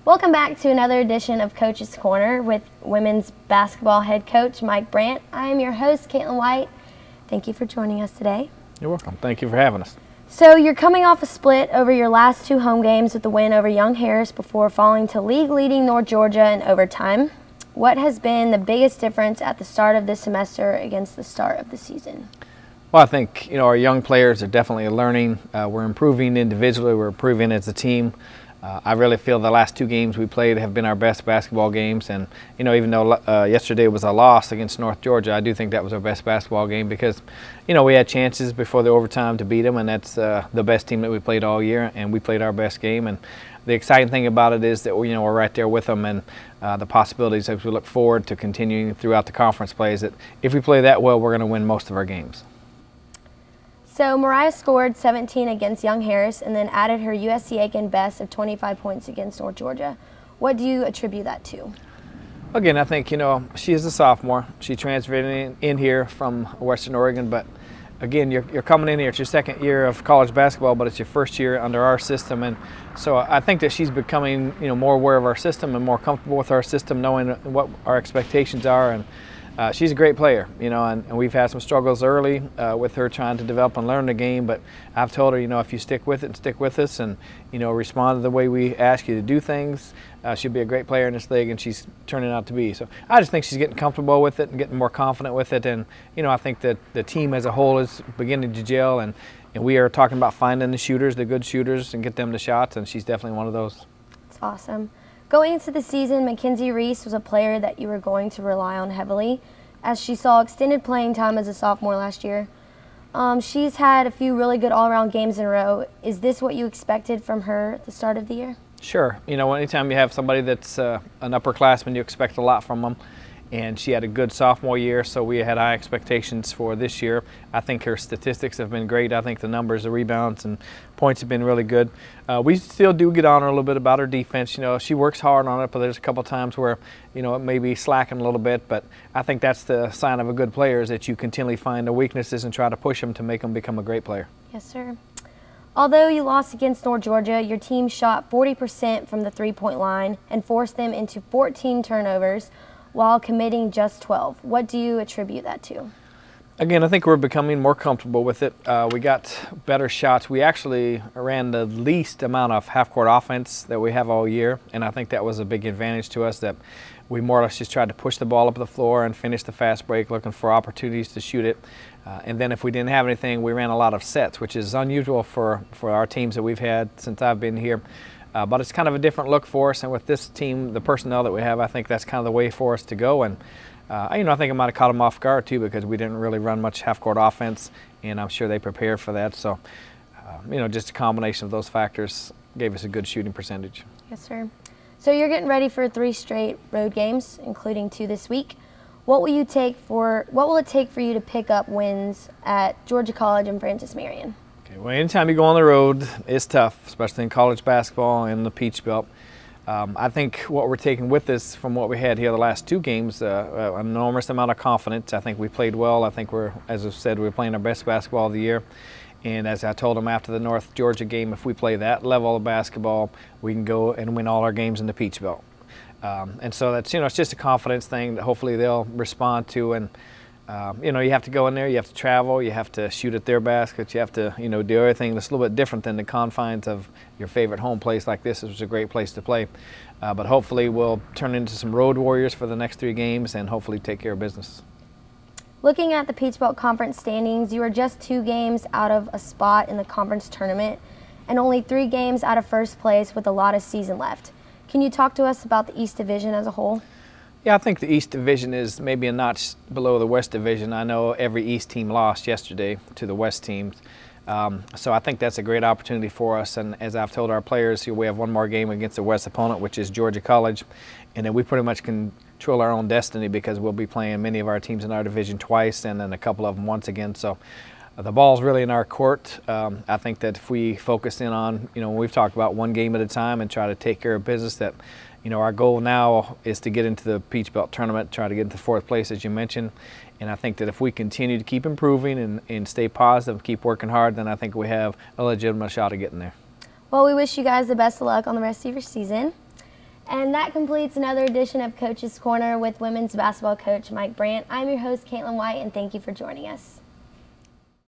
Welcome back to another edition of Coach's Corner with women's basketball head coach Mike Brandt. I am your host, Kaitlyn White. Thank you for joining us today. You're welcome. Thank you for having us. So you're coming off a split over your last two home games with the win over Young Harris before falling to league-leading North Georgia in overtime. What has been the biggest difference at the start of this semester against the start of the season? Well, I think our young players are definitely learning. We're improving individually. We're improving as a team. I really feel the last two games we played have been our best basketball games, and even though yesterday was a loss against North Georgia, I do think that was our best basketball game because we had chances before the overtime to beat them, and that's the best team that we played all year, and we played our best game. And the exciting thing about it is that we're right there with them, and the possibilities as we look forward to continuing throughout the conference play is that if we play that well, we're going to win most of our games. So Mariah scored 17 against Young Harris and then added her USC Aiken best of 25 points against North Georgia. What do you attribute that to? Again, I think, she is a sophomore. She transferred in here from Western Oregon, but again, you're coming in here. It's your second year of college basketball, but it's your first year under our system. And so I think that she's becoming, more aware of our system and more comfortable with our system, knowing what our expectations are. And she's a great player, and we've had some struggles early with her trying to develop and learn the game, but I've told her, if you stick with it and stick with us and, respond to the way we ask you to do things, she'll be a great player in this league, and she's turning out to be. So I just think she's getting comfortable with it and getting more confident with it, and, I think that the team as a whole is beginning to gel, and we are talking about finding the shooters, the good shooters, and get them the shots, and she's definitely one of those. That's awesome. Going into the season, Mackenzie Reese was a player that you were going to rely on heavily, as she saw extended playing time as a sophomore last year. She's had a few really good all-around games in a row. Is this what you expected from her at the start of the year? Sure. Anytime you have somebody that's an upperclassman, you expect a lot from them. And she had a good sophomore year, so we had high expectations for this year. I think her statistics have been great. I think the numbers, the rebounds, and points have been really good. We still do get on her a little bit about her defense. She works hard on it, but there's a couple times where, it may be slacking a little bit. But I think that's the sign of a good player, is that you continually find the weaknesses and try to push them to make them become a great player. Yes, sir. Although you lost against North Georgia, your team shot 40% from the three-point line and forced them into 14 turnovers, while committing just 12. What do you attribute that to? Again, I think we're becoming more comfortable with it. We got better shots. We actually ran the least amount of half-court offense that we have all year, and I think that was a big advantage to us, that we more or less just tried to push the ball up the floor and finish the fast break, looking for opportunities to shoot it. And then if we didn't have anything, we ran a lot of sets, which is unusual for our teams that we've had since I've been here. But it's kind of a different look for us, and with this team, the personnel that we have, I think that's kind of the way for us to go. And I think I might have caught them off guard too, because we didn't really run much half-court offense, and I'm sure they prepared for that. So, just a combination of those factors gave us a good shooting percentage. Yes, sir. So you're getting ready for 3 straight road games, including 2 this week. What will it take for you to pick up wins at Georgia College and Francis Marion? Well, anytime you go on the road, it's tough, especially in college basketball and the Peach Belt. I think what we're taking with us from what we had here the last 2 games, an enormous amount of confidence. I think we played well. I think as I said, we're playing our best basketball of the year. And as I told them after the North Georgia game, if we play that level of basketball, we can go and win all our games in the Peach Belt. And so that's, it's just a confidence thing that hopefully they'll respond to. And you have to go in there, you have to travel, you have to shoot at their baskets, you have to, do everything that's a little bit different than the confines of your favorite home place like this, which is a great place to play. But hopefully we'll turn into some road warriors for the next 3 games and hopefully take care of business. Looking at the Peach Belt Conference standings, you are just 2 games out of a spot in the conference tournament and only 3 games out of first place with a lot of season left. Can you talk to us about the East Division as a whole? Yeah, I think the East Division is maybe a notch below the West Division. I know every East team lost yesterday to the West teams. So I think that's a great opportunity for us. And as I've told our players, we have one more game against the West opponent, which is Georgia College. And then we pretty much control our own destiny, because we'll be playing many of our teams in our division twice and then a couple of them once again. So the ball's really in our court. I think that if we focus in on, we've talked about one game at a time and try to take care of business, that our goal now is to get into the Peach Belt tournament, try to get into 4th place, as you mentioned. And I think that if we continue to keep improving and stay positive, keep working hard, then I think we have a legitimate shot at getting there. Well, we wish you guys the best of luck on the rest of your season. And that completes another edition of Coach's Corner with women's basketball coach Mike Brandt. I'm your host, Kaitlyn White, and thank you for joining us.